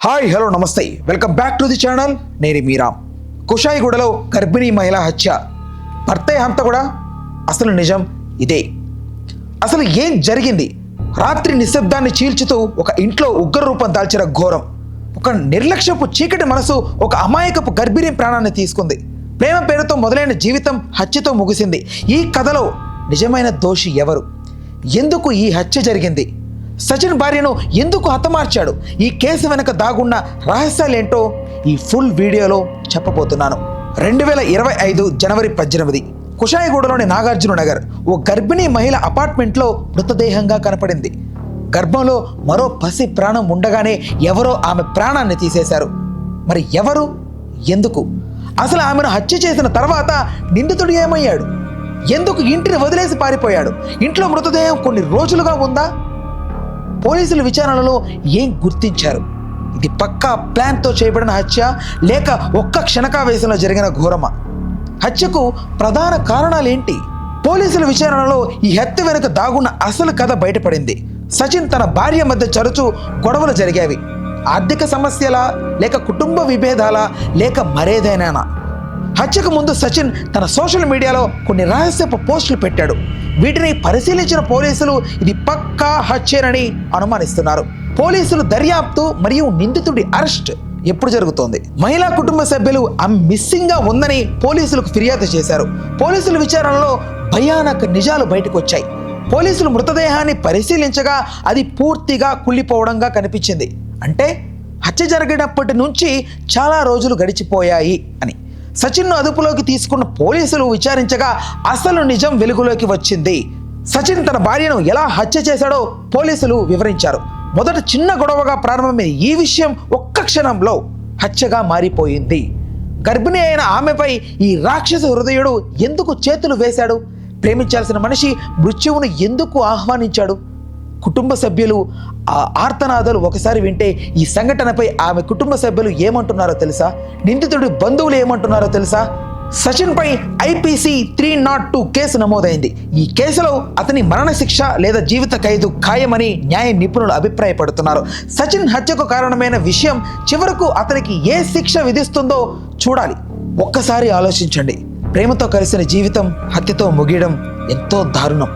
Hi hello నమస్తే welcome back to the channel. నేను మీరామ్. కుషాయిగూడలో గర్భిణీ మహిళ హత్య, భర్తే హంత కూడా. అసలు నిజం ఇదే. అసలు ఏం జరిగింది? రాత్రి నిశ్శబ్దాన్ని చీల్చుతూ ఒక ఇంట్లో ఉగ్ర రూపం దాల్చిన ఘోరం. ఒక నిర్లక్ష్యపు చీకటి మనసు ఒక అమాయకపు గర్భిణీ ప్రాణాన్ని తీసుకుంది. ప్రేమ పేరుతో మొదలైన జీవితం హత్యతో ముగిసింది. ఈ కథలో నిజమైన దోషి ఎవరు? ఎందుకు ఈ హత్య జరిగింది? సచిన్ భార్యను ఎందుకు హతమార్చాడు? ఈ కేసు వెనక దాగున్న రహస్యాలేంటో ఈ ఫుల్ వీడియోలో చెప్పబోతున్నాను. 2025 జనవరి 18 కుషాయిగూడలోని నాగార్జున నగర్ ఓ గర్భిణీ మహిళ అపార్ట్మెంట్లో మృతదేహంగా కనపడింది. గర్భంలో మరో పసి ప్రాణం ఉండగానే ఎవరో ఆమె ప్రాణాన్ని తీసేశారు. మరి ఎవరు, ఎందుకు? అసలు ఆమెను హత్య చేసిన తర్వాత నిందితుడు ఏమయ్యాడు? ఎందుకు ఇంటిని వదిలేసి పారిపోయాడు? ఇంట్లో మృతదేహం కొన్ని రోజులుగా ఉందా? పోలీసుల విచారణలో ఏం గుర్తించారు? ఇది పక్కా ప్లాన్తో చేయబడిన హత్య లేక ఒక్క క్షణకావేశంలో జరిగిన ఘోరమా? హత్యకు ప్రధాన కారణాలేంటి? పోలీసుల విచారణలో ఈ హత్య వెనుక దాగున్న అసలు కథ బయటపడింది. సచిన్ తన భార్య మధ్య తరచూ గొడవలు జరిగేవి. ఆర్థిక సమస్యలా, లేక కుటుంబ విభేదాలా, లేక మరేదైనా? హత్యకు ముందు సచిన్ తన సోషల్ మీడియాలో కొన్ని రహస్యపు పోస్టులు పెట్టాడు. వీటిని పరిశీలించిన పోలీసులు ఇది పక్కా హత్యేనని అనుమానిస్తున్నారు. పోలీసులు దర్యాప్తు మరియు నిందితుడి అరెస్ట్ ఎప్పుడు జరుగుతోంది? మహిళా కుటుంబ సభ్యులు ఆమె మిస్సింగ్ గా ఉందని పోలీసులకు ఫిర్యాదు చేశారు. పోలీసుల విచారణలో భయానక నిజాలు బయటకు వచ్చాయి. పోలీసులు మృతదేహాన్ని పరిశీలించగా అది పూర్తిగా కుళ్ళిపోవడంగా కనిపించింది. అంటే హత్య జరిగినప్పటి నుంచి చాలా రోజులు గడిచిపోయాయి అని. సచిన్ను అదుపులోకి తీసుకున్న పోలీసులు విచారించగా అసలు నిజం వెలుగులోకి వచ్చింది. సచిన్ తన భార్యను ఎలా హత్య చేశాడో పోలీసులు వివరించారు. మొదట చిన్న గొడవగా ప్రారంభమైన ఈ విషయం ఒక్క క్షణంలో హత్యగా మారిపోయింది. గర్భిణి అయిన ఆమెపై ఈ రాక్షస హృదయుడు ఎందుకు చేతులు వేశాడు? ప్రేమించాల్సిన మనిషి మృత్యువును ఎందుకు ఆహ్వానించాడు? కుటుంబ సభ్యులు ఆ ఆర్తనాదాలు ఒకసారి వింటే ఈ సంఘటనపై ఆమె కుటుంబ సభ్యులు ఏమంటున్నారో తెలుసా? నిందితుడి బంధువులు ఏమంటున్నారో తెలుసా? సచిన్ పై IPC 302 కేసు నమోదైంది. ఈ కేసులో అతని మరణశిక్ష లేదా జీవిత ఖైదు ఖాయమని న్యాయ నిపుణులు అభిప్రాయపడుతున్నారు. సచిన్ హత్యకు కారణమైన విషయం చివరకు అతనికి ఏ శిక్ష విధిస్తుందో చూడాలి. ఒక్కసారి ఆలోచించండి. ప్రేమతో కలిసిన జీవితం హత్యతో ముగియడం ఎంతో దారుణం.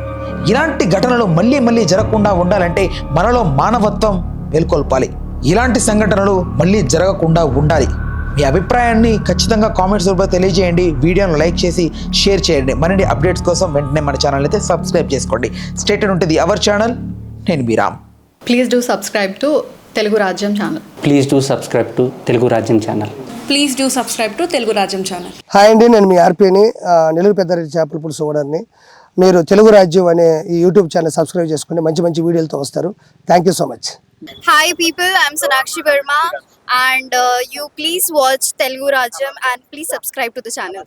ఇలాంటి ఘటనలు మళ్ళీ మళ్ళీ జరగకుండా ఉండాలంటే మనలో మానవత్వం మేల్కొల్పాలి. ఇలాంటి సంఘటనలు మళ్ళీ జరగకుండా ఉండాలి. మీ అభిప్రాయాన్ని ఖచ్చితంగా కామెంట్స్ రూపంలో తెలియజేయండి. వీడియోను లైక్ చేసి షేర్ చేయండి. మరిన్ని అప్డేట్స్ కోసం వెంటనే మన ఛానల్ అయితే సబ్స్క్రైబ్ చేసుకోండి. Stay tuned to the our channel. నేను మీరామ్. Please do subscribe to Telugu Rajyam channel. Please do subscribe to Telugu Rajyam channel. Please do subscribe to Telugu Rajyam channel. Hi అండి, నేను మీ ఆర్పీని, నెల్లూరు పెద్దారెడ్డి చేపల పులుసు ఓనర్ని. మీరు తెలుగు రాజ్యం అనే ఈ యూట్యూబ్ ఛానల్ సబ్స్క్రైబ్ చేసుకుని మంచి మంచి వీడియోలతో వస్తారు. Thank you so much. Hi people, I'm Sonakshi Verma and you please watch Telugu Rajyam and please subscribe to the channel.